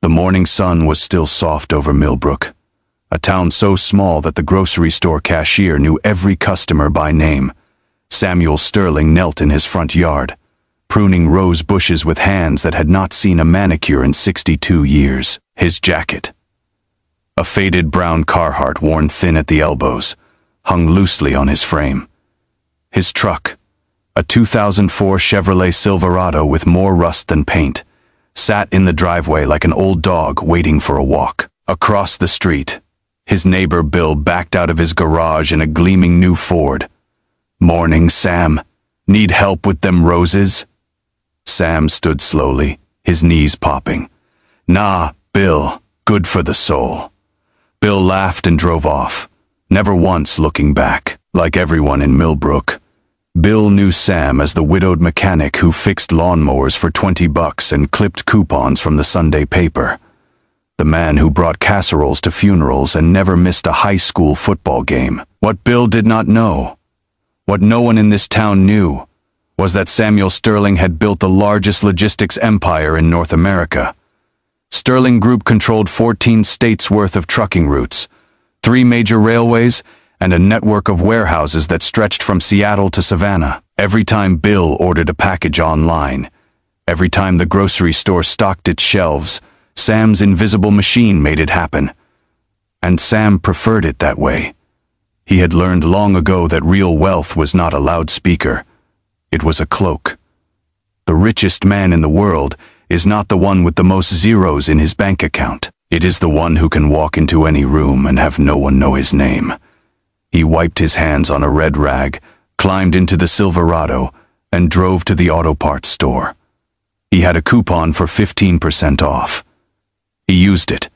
The morning sun was still soft over Millbrook, a town so small that the grocery store cashier knew every customer by name. Samuel Sterling knelt in his front yard, pruning rose bushes with hands that had not seen a manicure in 62 years. His jacket, a faded brown Carhartt worn thin at the elbows, hung loosely on his frame. His truck, a 2004 Chevrolet Silverado with more rust than paint, sat in the driveway like an old dog waiting for a walk. Across the street, his neighbor Bill backed out of his garage in a gleaming new Ford. "Morning, Sam. Need help with them roses?" Sam stood slowly, his knees popping. "Nah, Bill, good for the soul." Bill laughed and drove off, never once looking back. Like everyone in Millbrook, Bill knew Sam as the widowed mechanic who fixed lawnmowers for $20 and clipped coupons from the Sunday paper. The man who brought casseroles to funerals and never missed a high school football game. What Bill did not know, what no one in this town knew, was that Samuel Sterling had built the largest logistics empire in North America. Sterling Group controlled 14 states' worth of trucking routes, 3 major railways, and a network of warehouses that stretched from Seattle to Savannah. Every time Bill ordered a package online, every time the grocery store stocked its shelves, Sam's invisible machine made it happen. And Sam preferred it that way. He had learned long ago that real wealth was not a loudspeaker. It was a cloak. The richest man in the world is not the one with the most zeros in his bank account. It is the one who can walk into any room and have no one know his name. He wiped his hands on a red rag, climbed into the Silverado, and drove to the auto parts store. He had a coupon for 15% off. He used it.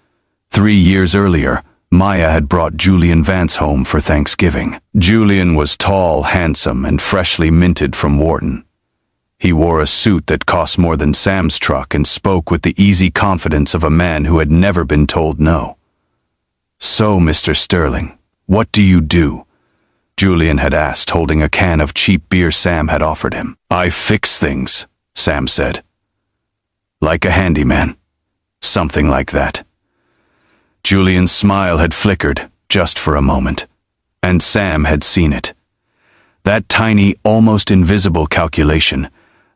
3 years earlier, Maya had brought Julian Vance home for Thanksgiving. Julian was tall, handsome, and freshly minted from Wharton. He wore a suit that cost more than Sam's truck and spoke with the easy confidence of a man who had never been told no. "So, Mr. Sterling, what do you do?" Julian had asked, holding a can of cheap beer Sam had offered him. "I fix things," Sam said. "Like a handyman." Something like that. Julian's smile had flickered, just for a moment, and Sam had seen it. That tiny, almost invisible calculation,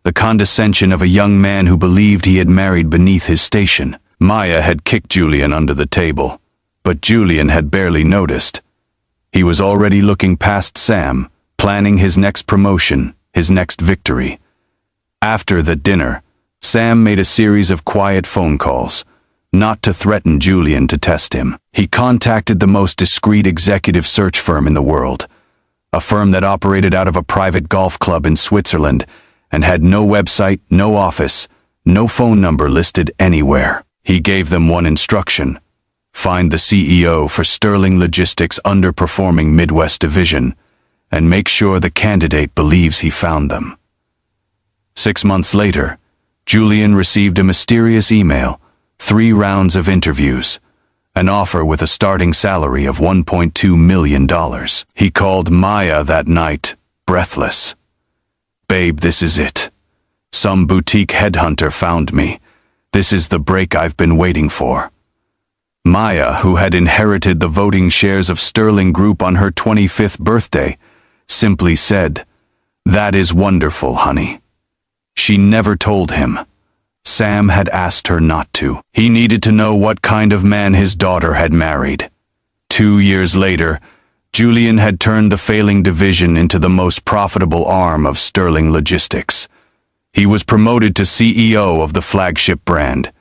the condescension of a young man who believed he had married beneath his station. Maya had kicked Julian under the table, but Julian had barely noticed. He was already looking past Sam, planning his next promotion, his next victory. After the dinner, Sam made a series of quiet phone calls, not to threaten Julian, to test him. He contacted the most discreet executive search firm in the world, a firm that operated out of a private golf club in Switzerland and had no website, no office, no phone number listed anywhere. He gave them one instruction: find the CEO for Sterling Logistics' underperforming Midwest division and make sure the candidate believes he found them. 6 months later, Julian received a mysterious email, 3 rounds of interviews, an offer with a starting salary of $1.2 million. He called Maya that night, breathless. "Babe, this is it. Some boutique headhunter found me. This is the break I've been waiting for." Maya, who had inherited the voting shares of Sterling Group on her 25th birthday, simply said, "That is wonderful, honey." She never told him. Sam had asked her not to. He needed to know what kind of man his daughter had married. 2 years later, Julian had turned the failing division into the most profitable arm of Sterling Logistics. He was promoted to CEO of the flagship brand.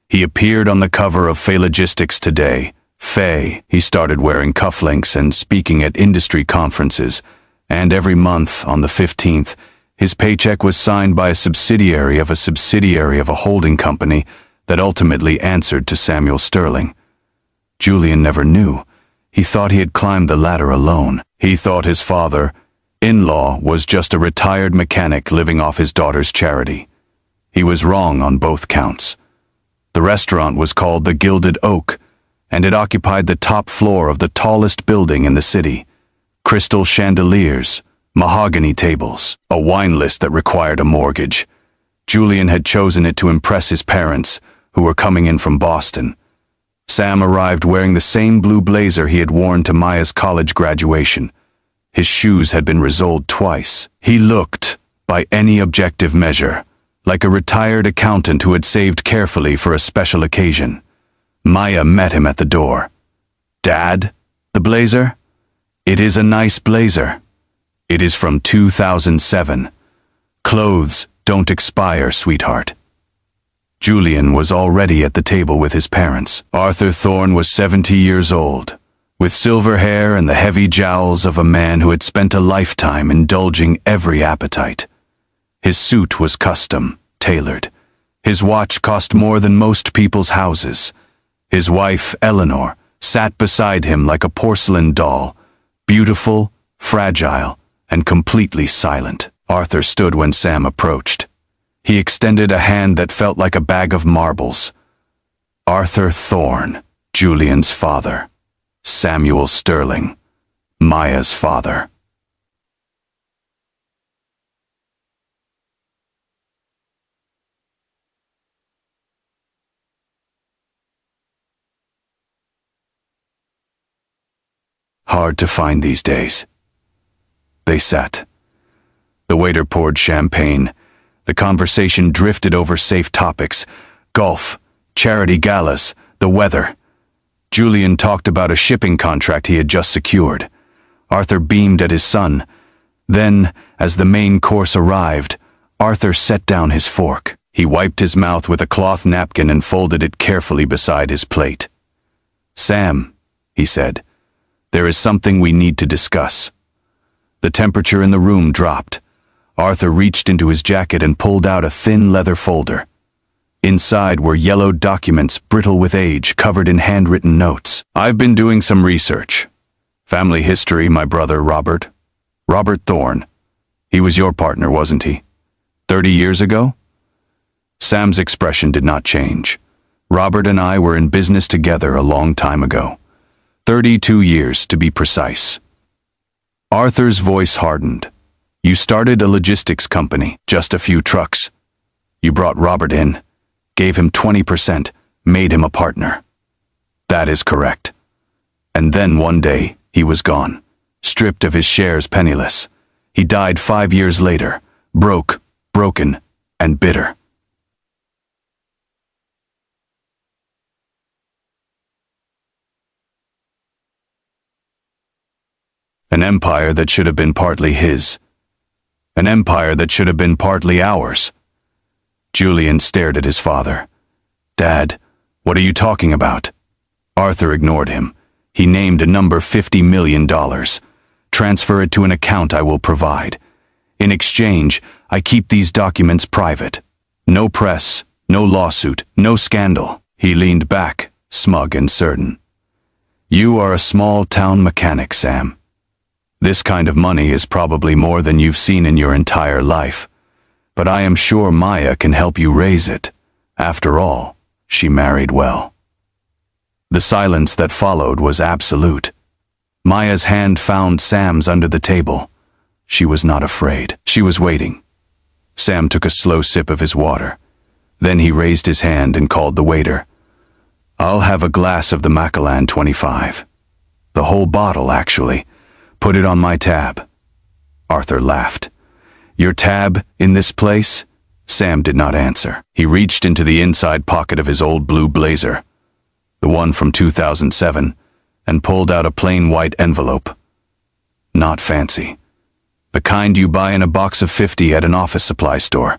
He appeared on the cover of Fay Logistics Today. Fay. He started wearing cufflinks and speaking at industry conferences, and every month, on the 15th, his paycheck was signed by a subsidiary of a holding company that ultimately answered to Samuel Sterling. Julian never knew. He thought he had climbed the ladder alone. He thought his father-in-law was just a retired mechanic living off his daughter's charity. He was wrong on both counts. The restaurant was called the Gilded Oak, and it occupied the top floor of the tallest building in the city. Crystal chandeliers, mahogany tables, a wine list that required a mortgage. Julian had chosen it to impress his parents, who were coming in from Boston. Sam arrived wearing the same blue blazer he had worn to Maya's college graduation. His shoes had been resoled twice. He looked, by any objective measure, like a retired accountant who had saved carefully for a special occasion. Maya met him at the door. "Dad, the blazer? It is a nice blazer. It is from 2007. Clothes don't expire, sweetheart." Julian was already at the table with his parents. Arthur Thorne was 70 years old, with silver hair and the heavy jowls of a man who had spent a lifetime indulging every appetite. His suit was custom, tailored. His watch cost more than most people's houses. His wife, Eleanor, sat beside him like a porcelain doll, beautiful, fragile, and completely silent. Arthur stood when Sam approached. He extended a hand that felt like a bag of marbles. Arthur Thorne, Julian's father. Samuel Sterling, Maya's father. Hard to find these days. They sat. The waiter poured champagne. The conversation drifted over safe topics: golf, charity galas, the weather. Julian talked about a shipping contract he had just secured. Arthur beamed at his son. Then, as the main course arrived, Arthur set down his fork. He wiped his mouth with a cloth napkin and folded it carefully beside his plate. "Sam," he said, "there is something we need to discuss." The temperature in the room dropped. Arthur reached into his jacket and pulled out a thin leather folder. Inside were yellowed documents, brittle with age, covered in handwritten notes. "I've been doing some research. Family history, my brother Robert. Robert Thorne. He was your partner, wasn't he? 30 years ago?" Sam's expression did not change. "Robert and I were in business together a long time ago. 32 years, to be precise." Arthur's voice hardened. "You started a logistics company, just a few trucks. You brought Robert in, gave him 20%, made him a partner." "That is correct. And then one day, he was gone, stripped of his shares, penniless. He died 5 years later, broke, broken, and bitter." An empire that should have been partly his. An empire that should have been partly ours. Julian stared at his father. "Dad, what are you talking about?" Arthur ignored him. He named a number: $50 million. "Transfer it to an account I will provide. In exchange, I keep these documents private. No press, no lawsuit, no scandal." He leaned back, smug and certain. "You are a small-town mechanic, Sam. This kind of money is probably more than you've seen in your entire life. But I am sure Maya can help you raise it. After all, she married well." The silence that followed was absolute. Maya's hand found Sam's under the table. She was not afraid. She was waiting. Sam took a slow sip of his water. Then he raised his hand and called the waiter. "I'll have a glass of the Macallan 25. The whole bottle, actually. Put it on my tab." Arthur laughed. "Your tab in this place?" Sam did not answer. He reached into the inside pocket of his old blue blazer, the one from 2007, and pulled out a plain white envelope. Not fancy. The kind you buy in a box of 50 at an office supply store.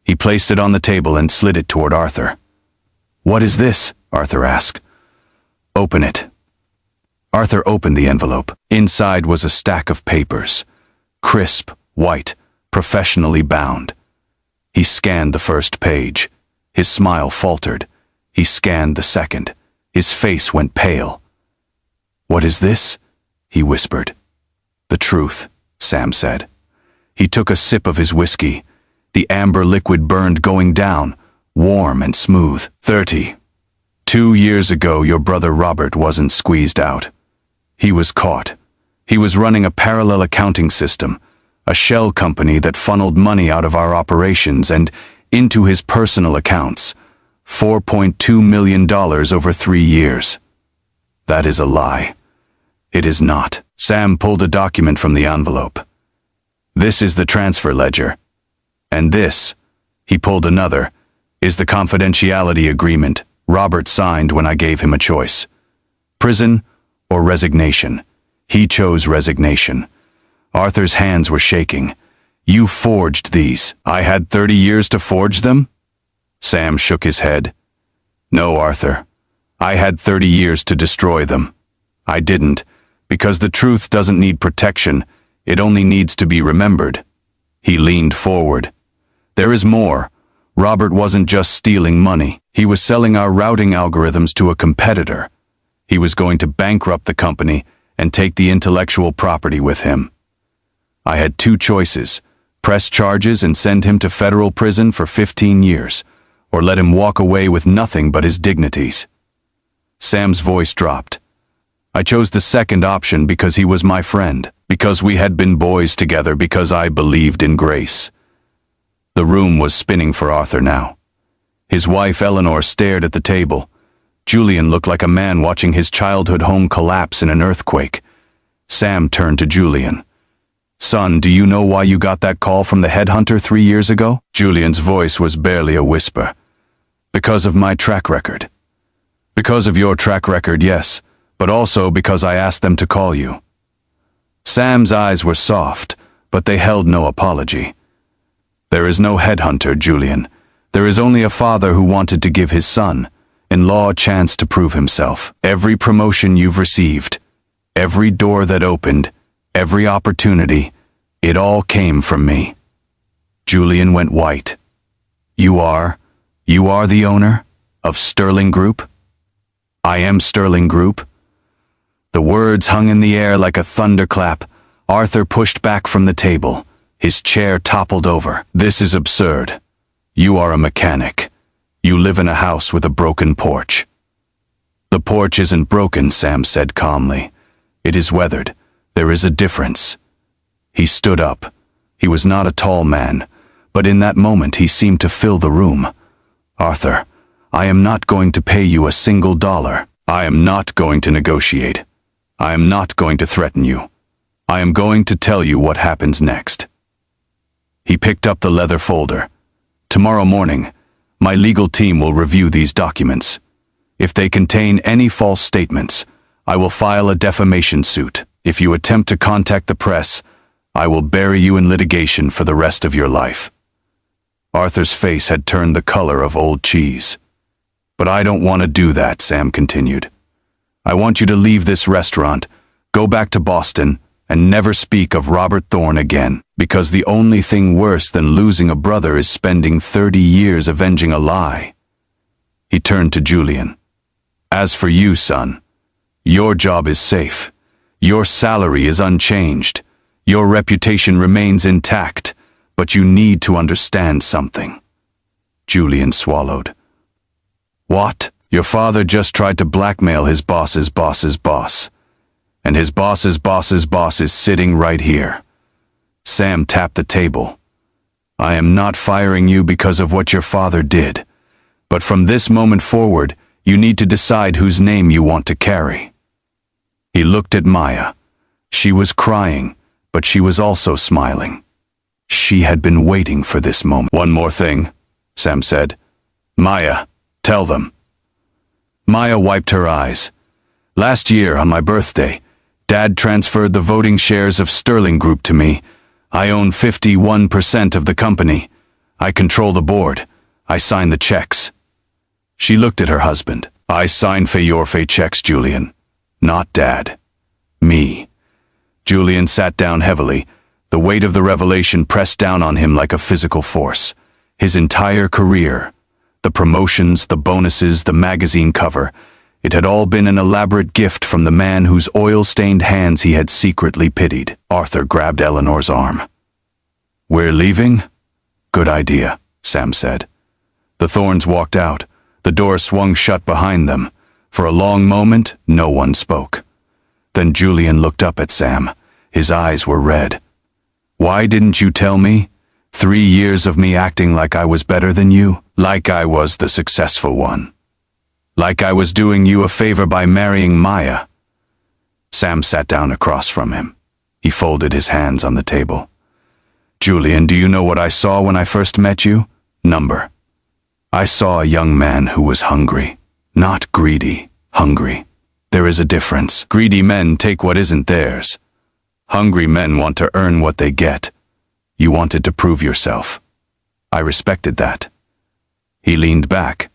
He placed it on the table and slid it toward Arthur. "What is this?" Arthur asked. "Open it." Arthur opened the envelope. Inside was a stack of papers, crisp, white, professionally bound. He scanned the first page. His smile faltered. He scanned the second. His face went pale. "What is this?" he whispered. "The truth," Sam said. He took a sip of his whiskey. The amber liquid burned, going down, warm and smooth. 32 years ago, your brother Robert wasn't squeezed out. He was caught. He was running a parallel accounting system, a shell company that funneled money out of our operations and into his personal accounts, $4.2 million over 3 years. That is a lie. It is not. Sam pulled a document from the envelope. This is the transfer ledger. And this, he pulled another, is the confidentiality agreement Robert signed when I gave him a choice. Prison or resignation. He chose resignation. Arthur's hands were shaking. You forged these. I had 30 years to forge them? Sam shook his head. No, Arthur. I had 30 years to destroy them. I didn't, because the truth doesn't need protection, it only needs to be remembered. He leaned forward. There is more. Robert wasn't just stealing money. He was selling our routing algorithms to a competitor. He was going to bankrupt the company and take the intellectual property with him. I had two choices: press charges and send him to federal prison for 15 years, or let him walk away with nothing but his dignities. Sam's voice dropped. I chose the second option because he was my friend, because we had been boys together, because I believed in grace. The room was spinning for Arthur now. His wife Eleanor stared at the table. Julian looked like a man watching his childhood home collapse in an earthquake. Sam turned to Julian. Son, do you know why you got that call from the headhunter 3 years ago? Julian's voice was barely a whisper. Because of my track record. Because of your track record, yes, but also because I asked them to call you. Sam's eyes were soft, but they held no apology. There is no headhunter, Julian. There is only a father who wanted to give his son-in-law a chance to prove himself. Every promotion you've received, every door that opened, every opportunity, it all came from me. Julian went white. You are the owner of Sterling Group? I am Sterling Group. The words hung in the air like a thunderclap. Arthur pushed back from the table. His chair toppled over. This is absurd. You are a mechanic. You live in a house with a broken porch. The porch isn't broken, Sam said calmly. It is weathered. There is a difference. He stood up. He was not a tall man, but in that moment he seemed to fill the room. Arthur, I am not going to pay you a single dollar. I am not going to negotiate. I am not going to threaten you. I am going to tell you what happens next. He picked up the leather folder. Tomorrow morning, my legal team will review these documents. If they contain any false statements, I will file a defamation suit. If you attempt to contact the press, I will bury you in litigation for the rest of your life. Arthur's face had turned the color of old cheese. But I don't want to do that, Sam continued. I want you to leave this restaurant, go back to Boston, and never speak of Robert Thorne again, because the only thing worse than losing a brother is spending 30 years avenging a lie. He turned to Julian. As for you, son, your job is safe. Your salary is unchanged. Your reputation remains intact, but you need to understand something. Julian swallowed. What? Your father just tried to blackmail his boss's boss's boss. And his boss's boss's boss is sitting right here. Sam tapped the table. I am not firing you because of what your father did. But from this moment forward, you need to decide whose name you want to carry. He looked at Maya. She was crying, but she was also smiling. She had been waiting for this moment. One more thing, Sam said. Maya, tell them. Maya wiped her eyes. Last year, on my birthday, Dad transferred the voting shares of Sterling Group to me. I own 51% of the company. I control the board. I sign the checks. She looked at her husband. I sign for your checks, Julian. Not Dad. Me. Julian sat down heavily. The weight of the revelation pressed down on him like a physical force. His entire career, the promotions, the bonuses, the magazine cover, it had all been an elaborate gift from the man whose oil-stained hands he had secretly pitied. Arthur grabbed Eleanor's arm. We're leaving? Good idea, Sam said. The Thornes walked out. The door swung shut behind them. For a long moment, no one spoke. Then Julian looked up at Sam. His eyes were red. Why didn't you tell me? 3 years of me acting like I was better than you, like I was the successful one. Like I was doing you a favor by marrying Maya. Sam sat down across from him. He folded his hands on the table. Julian, do you know what I saw when I first met you? Number. I saw a young man who was hungry. Not greedy, hungry. There is a difference. Greedy men take what isn't theirs. Hungry men want to earn what they get. You wanted to prove yourself. I respected that. He leaned back.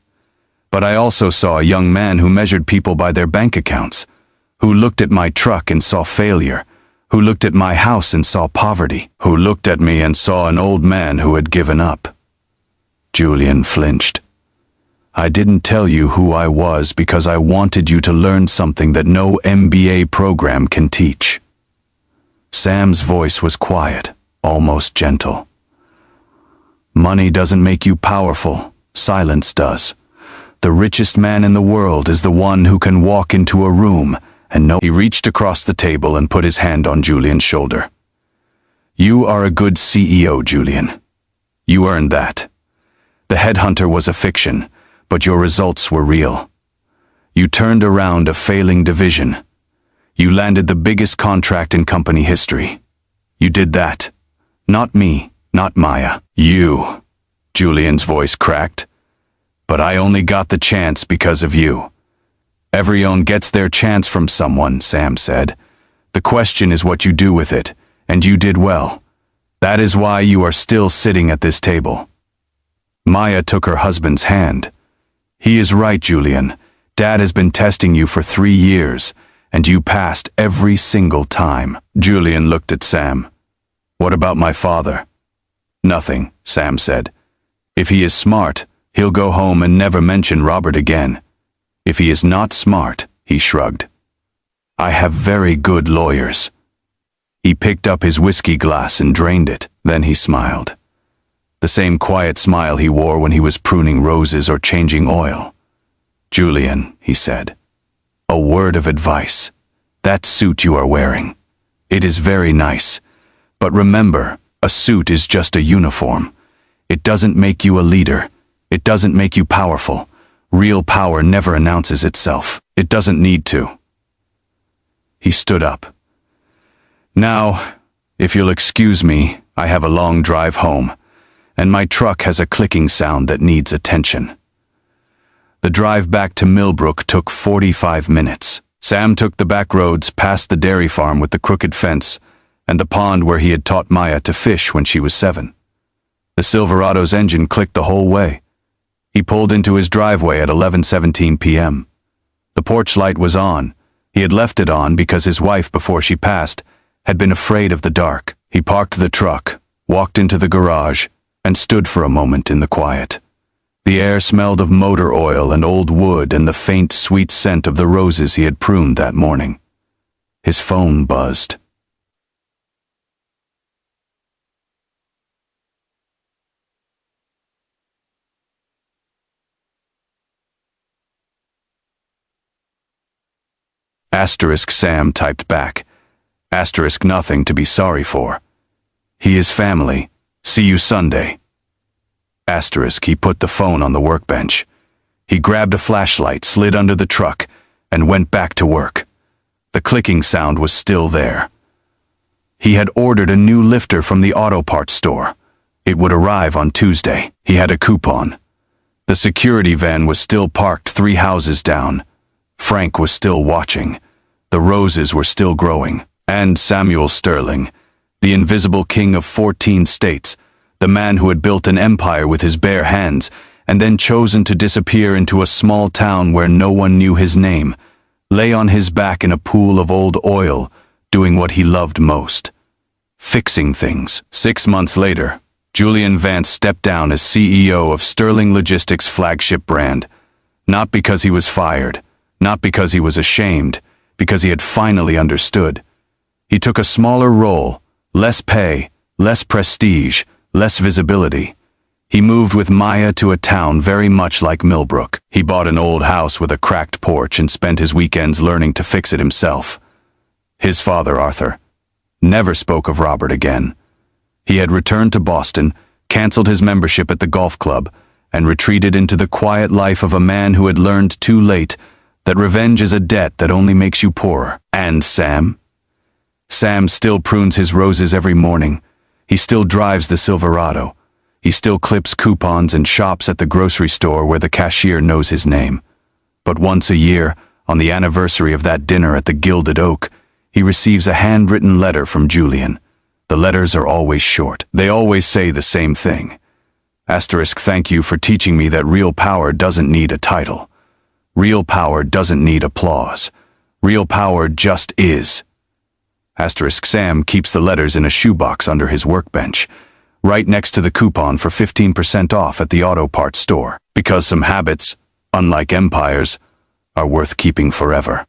But I also saw a young man who measured people by their bank accounts, who looked at my truck and saw failure, who looked at my house and saw poverty, who looked at me and saw an old man who had given up. Julian flinched. I didn't tell you who I was because I wanted you to learn something that no MBA program can teach. Sam's voice was quiet, almost gentle. Money doesn't make you powerful. Silence does. The richest man in the world is the one who can walk into a room and know. He reached across the table and put his hand on Julian's shoulder. You are a good CEO, Julian. You earned that. The headhunter was a fiction, but your results were real. You turned around a failing division. You landed the biggest contract in company history. You did that. Not me, not Maya. You. Julian's voice cracked. But I only got the chance because of you. Everyone gets their chance from someone, Sam said. The question is what you do with it, and you did well. That is why you are still sitting at this table. Maya took her husband's hand. He is right, Julian. Dad has been testing you for 3 years, and you passed every single time. Julian looked at Sam. What about my father? Nothing, Sam said. If he is smart, he'll go home and never mention Robert again. If he is not smart, he shrugged. I have very good lawyers. He picked up his whiskey glass and drained it. Then he smiled. The same quiet smile he wore when he was pruning roses or changing oil. Julian, he said, a word of advice. That suit you are wearing. It is very nice. But remember, a suit is just a uniform. It doesn't make you a leader. It doesn't make you powerful. Real power never announces itself. It doesn't need to. He stood up. Now, if you'll excuse me, I have a long drive home, and my truck has a clicking sound that needs attention. The drive back to Millbrook took 45 minutes. Sam took the back roads past the dairy farm with the crooked fence and the pond where he had taught Maya to fish when she was 7. The Silverado's engine clicked the whole way. He pulled into his driveway at 11:17 p.m. The porch light was on. He had left it on because his wife, before she passed, had been afraid of the dark. He parked the truck, walked into the garage, and stood for a moment in the quiet. The air smelled of motor oil and old wood and the faint, sweet scent of the roses he had pruned that morning. His phone buzzed. Asterisk Sam typed back. Asterisk nothing to be sorry for. He is family. See you Sunday. Asterisk he put the phone on the workbench. He grabbed a flashlight, slid under the truck, and went back to work. The clicking sound was still there. He had ordered a new lifter from the auto parts store. It would arrive on Tuesday. He had a coupon. The security van was still parked 3 houses down. Frank was still watching. The roses were still growing. And Samuel Sterling, the invisible king of 14 states, the man who had built an empire with his bare hands and then chosen to disappear into a small town where no one knew his name, lay on his back in a pool of old oil, doing what he loved most, fixing things. 6 months later, Julian Vance stepped down as CEO of Sterling Logistics' flagship brand, not because he was fired, not because he was ashamed, because he had finally understood. He took a smaller role, less pay, less prestige, less visibility. He moved with Maya to a town very much like Millbrook. He bought an old house with a cracked porch and spent his weekends learning to fix it himself. His father, Arthur, never spoke of Robert again. He had returned to Boston, canceled his membership at the golf club, and retreated into the quiet life of a man who had learned too late that revenge is a debt that only makes you poorer. And Sam? Sam still prunes his roses every morning. He still drives the Silverado. He still clips coupons and shops at the grocery store where the cashier knows his name. But once a year, on the anniversary of that dinner at the Gilded Oak, he receives a handwritten letter from Julian. The letters are always short. They always say the same thing. Asterisk, thank you for teaching me that real power doesn't need a title. Real power doesn't need applause. Real power just is. Asterisk, Sam keeps the letters in a shoebox under his workbench, right next to the coupon for 15% off at the auto parts store, because some habits, unlike empires, are worth keeping forever.